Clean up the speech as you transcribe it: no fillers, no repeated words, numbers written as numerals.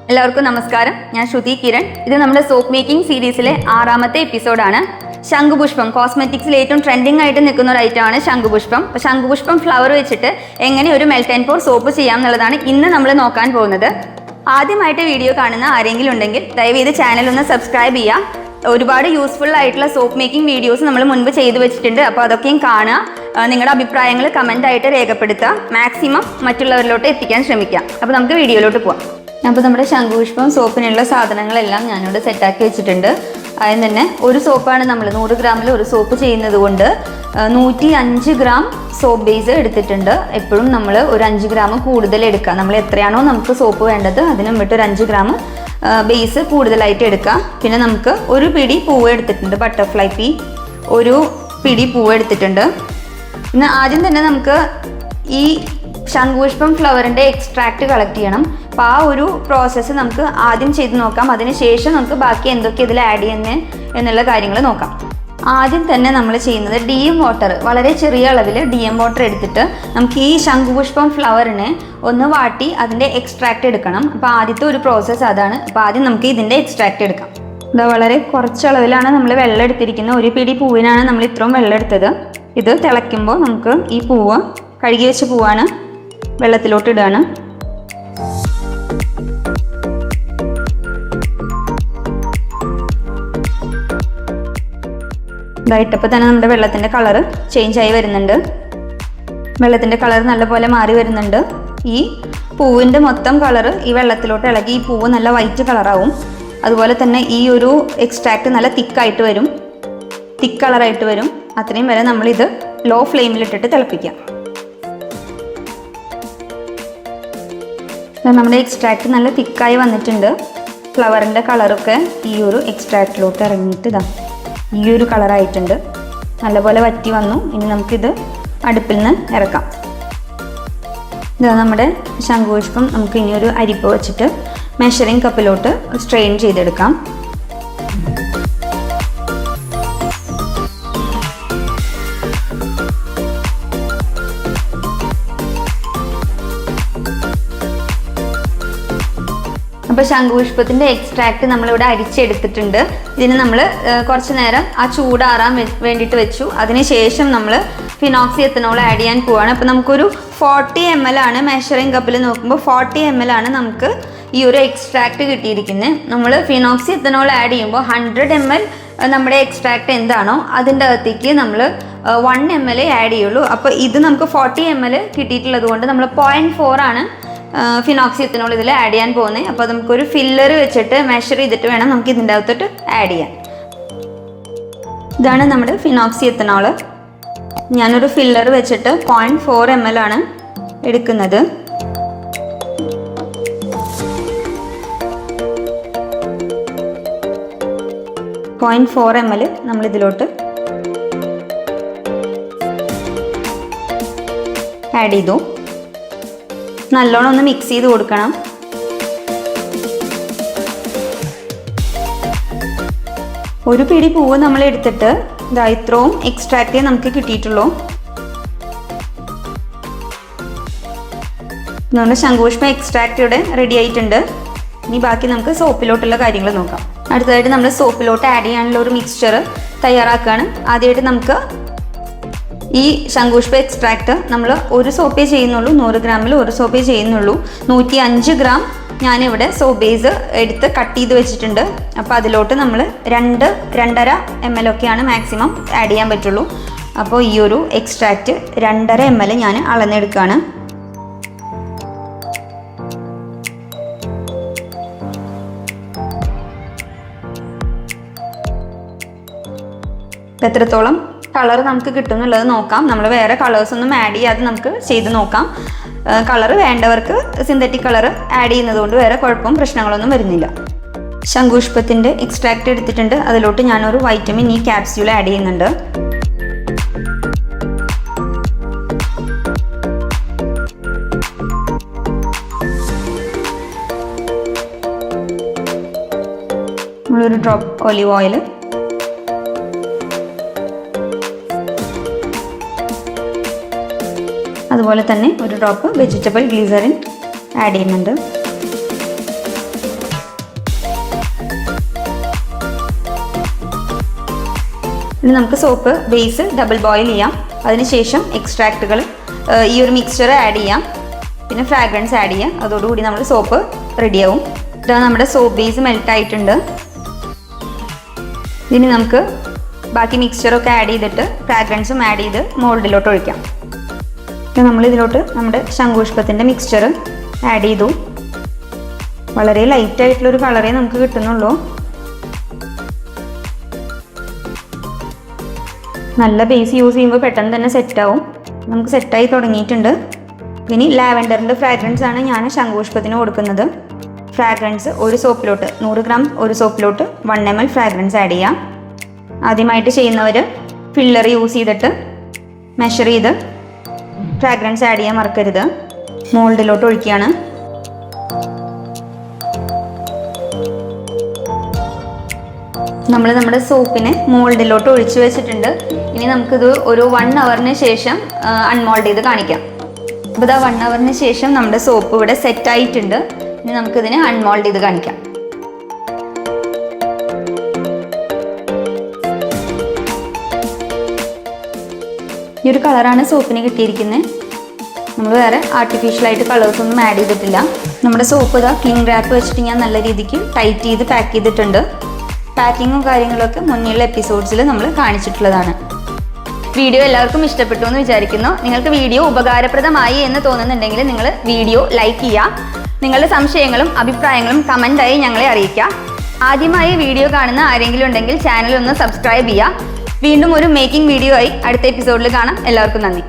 എല്ലാവർക്കും നമസ്കാരം. ഞാൻ ശ്രുതി കിരൺ. ഇത് നമ്മുടെ സോപ്പ് മേക്കിംഗ് സീരീസിലെ 6ാമത്തെ എപ്പിസോഡാണ്. ശംഖുപുഷ്പം കോസ്മെറ്റിക്സിൽ ഏറ്റവും ട്രെൻഡിങ് ആയിട്ട് നിൽക്കുന്ന ഒരു ഐറ്റമാണ് ശംഖുപുഷ്പം. അപ്പോൾ ശംഖുപുഷ്പം ഫ്ലവർ വെച്ചിട്ട് എങ്ങനെ ഒരു മെൽറ്റ് ആൻഡ് പോർ സോപ്പ് ചെയ്യാം എന്നുള്ളതാണ് ഇന്ന് നമ്മൾ നോക്കാൻ പോകുന്നത്. ആദ്യമായിട്ട് വീഡിയോ കാണുന്ന ആരെങ്കിലും ഉണ്ടെങ്കിൽ ദയവേത് ചാനൽ ഒന്ന് സബ്സ്ക്രൈബ് ചെയ്യുക. ഒരുപാട് യൂസ്ഫുൾ ആയിട്ടുള്ള സോപ്പ് മേക്കിംഗ് വീഡിയോസ് നമ്മൾ മുൻപ് ചെയ്തു വെച്ചിട്ടുണ്ട്. അപ്പോൾ അതൊക്കെയും കാണുക. നിങ്ങളുടെ അഭിപ്രായങ്ങൾ കമൻ്റ് ആയിട്ട് രേഖപ്പെടുത്തുക. മാക്സിമം മറ്റുള്ളവരിലോട്ട് എത്തിക്കാൻ ശ്രമിക്കുക. അപ്പോൾ നമുക്ക് വീഡിയോയിലോട്ട് പോവാം. അപ്പോൾ നമ്മുടെ ശംഖുപുഷ്പം സോപ്പിനുള്ള സാധനങ്ങളെല്ലാം ഞാനിവിടെ സെറ്റാക്കി വെച്ചിട്ടുണ്ട്. അതിന് തന്നെ ഒരു സോപ്പാണ് നമ്മൾ 100 ഗ്രാമിൽ ഒരു സോപ്പ് ചെയ്യുന്നത് കൊണ്ട് 105 ഗ്രാം സോപ്പ് ബേസ് എടുത്തിട്ടുണ്ട്. എപ്പോഴും നമ്മൾ ഒരു 5 ഗ്രാം കൂടുതൽ എടുക്കുക. നമ്മൾ എത്രയാണോ നമുക്ക് സോപ്പ് വേണ്ടത് അതിന് മുമ്പിട്ട് ഒരു 5 ഗ്രാം ബേസ് കൂടുതലായിട്ട് എടുക്കുക. പിന്നെ നമുക്ക് ഒരു പിടി പൂവ് എടുത്തിട്ടുണ്ട്, ബട്ടർഫ്ലൈ പീ ഒരു പിടി പൂവ് എടുത്തിട്ടുണ്ട്. പിന്നെ ആദ്യം തന്നെ നമുക്ക് ഈ ശംഖുപുഷ്പം ഫ്ലവറിൻ്റെ എക്സ്ട്രാക്റ്റ് കളക്ട് ചെയ്യണം. അപ്പോൾ ആ ഒരു പ്രോസസ്സ് നമുക്ക് ആദ്യം ചെയ്ത് നോക്കാം. അതിനുശേഷം നമുക്ക് ബാക്കി എന്തൊക്കെ ഇതിൽ ആഡ് ചെയ്യുന്നത് എന്നുള്ള കാര്യങ്ങൾ നോക്കാം. ആദ്യം തന്നെ നമ്മൾ ചെയ്യുന്നത് DM വാട്ടർ, വളരെ ചെറിയ അളവിൽ DM വാട്ടർ എടുത്തിട്ട് നമുക്ക് ഈ ശംഖുപുഷ്പം ഫ്ലവറിനെ ഒന്ന് വാട്ടി അതിൻ്റെ എക്സ്ട്രാക്റ്റ് എടുക്കണം. അപ്പോൾ ആദ്യത്തെ ഒരു പ്രോസസ്സ് അതാണ്. അപ്പോൾ ആദ്യം നമുക്ക് ഇതിൻ്റെ എക്സ്ട്രാക്റ്റ് എടുക്കാം. ഇത് വളരെ കുറച്ചളവിലാണ് നമ്മൾ വെള്ളം എടുത്തിരിക്കുന്നത്. ഒരു പിടി പൂവിനാണ് നമ്മൾ ഇത്രയും വെള്ളം എടുത്തത്. ഇത് തിളയ്ക്കുമ്പോൾ നമുക്ക് ഈ പൂവ്, കഴുകി വെച്ച പൂവാണ്, വെള്ളത്തിലോട്ട് ഇടുകയാണ്. ഇതായിട്ടപ്പോൾ തന്നെ നമ്മുടെ വെള്ളത്തിൻ്റെ കളറ് ചേഞ്ച് ആയി വരുന്നുണ്ട്. വെള്ളത്തിൻ്റെ കളർ നല്ലപോലെ മാറി വരുന്നുണ്ട്. ഈ പൂവിൻ്റെ മൊത്തം കളറ് ഈ വെള്ളത്തിലോട്ട് ഇളകി ഈ പൂവ് നല്ല വൈറ്റ് കളറാവും. അതുപോലെ തന്നെ ഈ ഒരു എക്സ്ട്രാക്റ്റ് നല്ല തിക്കായിട്ട് വരും, തിക്ക് കളറായിട്ട് വരും. അത്രയും വരെ നമ്മളിത് ലോ ഫ്ലെയിമിലിട്ടിട്ട് തിളപ്പിക്കാം. നമ്മുടെ എക്സ്ട്രാക്റ്റ് നല്ല തിക്കായി വന്നിട്ടുണ്ട്. ഫ്ലവറിൻ്റെ കളറൊക്കെ ഈ ഒരു എക്സ്ട്രാക്റ്റിലോട്ട് ഇറങ്ങിയിട്ട് ഇതാ ഈ ഒരു കളറായിട്ടുണ്ട്. നല്ലപോലെ വറ്റി വന്നു. ഇനി നമുക്കിത് അടുപ്പിൽ നിന്ന് ഇറക്കാം. ഇതാ നമ്മുടെ ശംഖുപുഷ്പം നമുക്ക് ഇനി ഒരു അരിപ്പ വെച്ചിട്ട് മെഷറിംഗ് കപ്പിലോട്ട് സ്ട്രെയിൻ ചെയ്തെടുക്കാം. അപ്പോൾ ശംഖുപുഷ്പത്തിൻ്റെ എക്സ്ട്രാക്റ്റ് നമ്മളിവിടെ അരിച്ചെടുത്തിട്ടുണ്ട്. ഇതിന് നമ്മൾ കുറച്ച് നേരം ആ ചൂടാറാൻ വേണ്ടിയിട്ട് വെച്ചു. അതിനുശേഷം നമ്മൾ ഫിനോക്സി എത്തനോൾ ആഡ് ചെയ്യാൻ പോവുകയാണ്. അപ്പോൾ നമുക്കൊരു 40 ml ആണ്, മെഷറിംഗ് കപ്പിൽ നോക്കുമ്പോൾ 40 ml ആണ് നമുക്ക് ഈ ഒരു എക്സ്ട്രാക്റ്റ് കിട്ടിയിരിക്കുന്നത്. നമ്മൾ ഫിനോക്സി എത്തനോൾ ആഡ് ചെയ്യുമ്പോൾ 100 ml നമ്മുടെ എക്സ്ട്രാക്റ്റ് എന്താണോ അതിൻ്റെ അകത്തേക്ക് നമ്മൾ 1 ml ആഡ് ചെയ്യുള്ളൂ. അപ്പോൾ ഇത് നമുക്ക് 40 ml കിട്ടിയിട്ടുള്ളത് കൊണ്ട് നമ്മൾ 0.4 ആണ് ഫിനോക്സി എത്തനോൾ ഇതിൽ ആഡ് ചെയ്യാൻ പോകുന്നത്. അപ്പോൾ നമുക്കൊരു ഫില്ലർ വെച്ചിട്ട് മെഷർ ചെയ്തിട്ട് വേണം നമുക്ക് ഇതിൻ്റെ അകത്തോട്ട് ആഡ് ചെയ്യാൻ. ഇതാണ് നമ്മുടെ ഫിനോക്സി എത്തനോൾ. ഞാനൊരു ഫില്ലർ വെച്ചിട്ട് 0.4 ml ആണ് എടുക്കുന്നത്. .4 നമ്മളിതിലോട്ട് ആഡ് ചെയ്തു. നല്ലോണം ഒന്ന് മിക്സ് ചെയ്ത് കൊടുക്കണം. ഒരു പിടി പൂവ് നമ്മൾ എടുത്തിട്ട് ഇതാ ഇത്രയും എക്സ്ട്രാക്റ്റേ നമുക്ക് കിട്ടിയിട്ടുള്ളൂ. നമ്മുടെ ശംഖുപുഷ്പം എക്സ്ട്രാക്റ്റ് ഇവിടെ റെഡി ആയിട്ടുണ്ട്. ഇനി ബാക്കി നമുക്ക് സോപ്പിലോട്ടുള്ള കാര്യങ്ങൾ നോക്കാം. അടുത്തതായിട്ട് നമ്മൾ സോപ്പിലോട്ട് ആഡ് ചെയ്യാനുള്ള ഒരു മിക്സ്ചർ തയ്യാറാക്കുകയാണ്. ആദ്യമായിട്ട് നമുക്ക് ഈ ശംഖുപുഷ്പ എക്സ്ട്രാക്റ്റ് നമ്മൾ ഒരു സോപ്പേ ചെയ്യുന്നുള്ളൂ, 100 ഗ്രാമിൽ ഒരു സോപ്പേ ചെയ്യുന്നുള്ളൂ. 105 ഗ്രാം ഞാനിവിടെ സോപ്പ് ബേസ് എടുത്ത് കട്ട് ചെയ്ത് വെച്ചിട്ടുണ്ട്. അപ്പോൾ അതിലോട്ട് നമ്മൾ 2-2.5 ml ഒക്കെയാണ് മാക്സിമം ആഡ് ചെയ്യാൻ പറ്റുള്ളൂ. അപ്പോൾ ഈ ഒരു എക്സ്ട്രാക്റ്റ് 2.5 ml ഞാൻ അളന്നെടുക്കുകയാണ്. എത്രത്തോളം കളർ നമുക്ക് കിട്ടും എന്നുള്ളത് നോക്കാം. നമ്മൾ വേറെ കളേഴ്സൊന്നും ആഡ് ചെയ്യാതെ നമുക്ക് ചെയ്ത് നോക്കാം. കളർ വേണ്ടവർക്ക് സിന്തറ്റിക് കളർ ആഡ് ചെയ്യുന്നത് കൊണ്ട് വേറെ കുഴപ്പവും പ്രശ്നങ്ങളൊന്നും വരുന്നില്ല. ശംഖുപുഷ്പത്തിൻ്റെ എക്സ്ട്രാക്റ്റ് എടുത്തിട്ടുണ്ട്. അതിലോട്ട് ഞാനൊരു വൈറ്റമിൻ ഇ ക്യാപ്സ്യൂൾ ആഡ് ചെയ്യുന്നുണ്ട്. നമ്മളൊരു ഡ്രോപ്പ് ഒലിവ് ഓയിൽ, അതുപോലെ തന്നെ ഒരു ഡ്രോപ്പ് വെജിറ്റബിൾ ഗ്ലിസറിൻ ആഡ് ചെയ്യുന്നുണ്ട്. ഇനി നമുക്ക് സോപ്പ് ബേസ് ഡബിൾ ബോയിൽ ചെയ്യാം. അതിനുശേഷം എക്സ്ട്രാക്റ്റുകൾ ഈ ഒരു മിക്സ്ചർ ആഡ് ചെയ്യാം, പിന്നെ ഫ്രാഗ്രൻസ് ആഡ് ചെയ്യാം. അതോടുകൂടി നമ്മൾ സോപ്പ് റെഡിയാവും. ഇതാ നമ്മുടെ സോപ്പ് ബേസ് മെൽറ്റ് ആയിട്ടുണ്ട്. ഇനി നമുക്ക് ബാക്കി മിക്സ്ചറൊക്കെ ആഡ് ചെയ്തിട്ട് ഫ്രാഗ്രൻസും ആഡ് ചെയ്ത് മോൾഡിലോട്ട് ഒഴിക്കാം. നമ്മളിതിലോട്ട് നമ്മുടെ ശംഖുപുഷ്പത്തിൻ്റെ മിക്സ്ചർ ആഡ് ചെയ്തു. വളരെ ലൈറ്റായിട്ടുള്ളൊരു കളറേ നമുക്ക് കിട്ടുന്നുള്ളൂ. നല്ല ബേസ് യൂസ് ചെയ്യുമ്പോൾ പെട്ടെന്ന് തന്നെ സെറ്റാവും. നമുക്ക് സെറ്റായി തുടങ്ങിയിട്ടുണ്ട്. ഇനി ലാവൻഡറിൻ്റെ ഫ്രാഗ്രൻസ് ആണ് ഞാൻ ശംഖുപുഷ്പത്തിന് കൊടുക്കുന്നത്. ഫ്രാഗ്രൻസ് ഒരു സോപ്പിലോട്ട് 100 ഗ്രാം ഒരു സോപ്പിലോട്ട് 1 ml ഫ്രാഗ്രൻസ് ആഡ് ചെയ്യാം. ആദ്യമായിട്ട് ചെയ്യുന്നവർ ഫില്ലർ യൂസ് ചെയ്തിട്ട് മെഷർ ചെയ്ത് ഫ്രാഗ്രൻസ് ആഡ് ചെയ്യാൻ മറക്കരുത്. മോൾഡിലോട്ട് ഒഴിക്കുകയാണ്. നമ്മൾ നമ്മുടെ സോപ്പിനെ മോൾഡിലോട്ട് ഒഴിച്ചു വെച്ചിട്ടുണ്ട്. ഇനി നമുക്കിത് ഒരു 1 hourന് ശേഷം അൺമോൾഡ് ചെയ്ത് കാണിക്കാം. അപ്പോൾ ഇതാ 1 hourന് ശേഷം നമ്മുടെ സോപ്പ് ഇവിടെ സെറ്റ് ആയിട്ടുണ്ട്. ഇനി നമുക്കിതിനെ അൺമോൾഡ് ചെയ്ത് കാണിക്കാം. ഈ ഒരു കളറാണ് സോപ്പിന് കിട്ടിയിരിക്കുന്നത്. നമ്മൾ വേറെ ആർട്ടിഫിഷ്യലായിട്ട് കളേഴ്സൊന്നും ആഡ് ചെയ്തിട്ടില്ല. നമ്മുടെ സോപ്പ് ഇതാ ക്ലിംഗ് റാപ്പ് വെച്ചിട്ട് ഞാൻ നല്ല രീതിക്ക് ടൈറ്റ് ചെയ്ത് പാക്ക് ചെയ്തിട്ടുണ്ട്. പാക്കിങ്ങും കാര്യങ്ങളൊക്കെ മുന്നിലുള്ള എപ്പിസോഡ്സിൽ നമ്മൾ കാണിച്ചിട്ടുള്ളതാണ്. വീഡിയോ എല്ലാവർക്കും ഇഷ്ടപ്പെട്ടു എന്ന് വിചാരിക്കുന്നു. നിങ്ങൾക്ക് വീഡിയോ ഉപകാരപ്രദമായി എന്ന് തോന്നുന്നുണ്ടെങ്കിൽ നിങ്ങൾ വീഡിയോ ലൈക്ക് ചെയ്യുക. നിങ്ങളുടെ സംശയങ്ങളും അഭിപ്രായങ്ങളും കമൻറ്റായി ഞങ്ങളെ അറിയിക്കുക. ആദ്യമായി വീഡിയോ കാണുന്ന ആരെങ്കിലും ഉണ്ടെങ്കിൽ ചാനൽ ഒന്ന് സബ്സ്ക്രൈബ് ചെയ്യുക. വീണ്ടും ഒരു മേക്കിംഗ് വീഡിയോ ആയി അടുത്ത എപ്പിസോഡിൽ കാണാം. എല്ലാവർക്കും നന്ദി.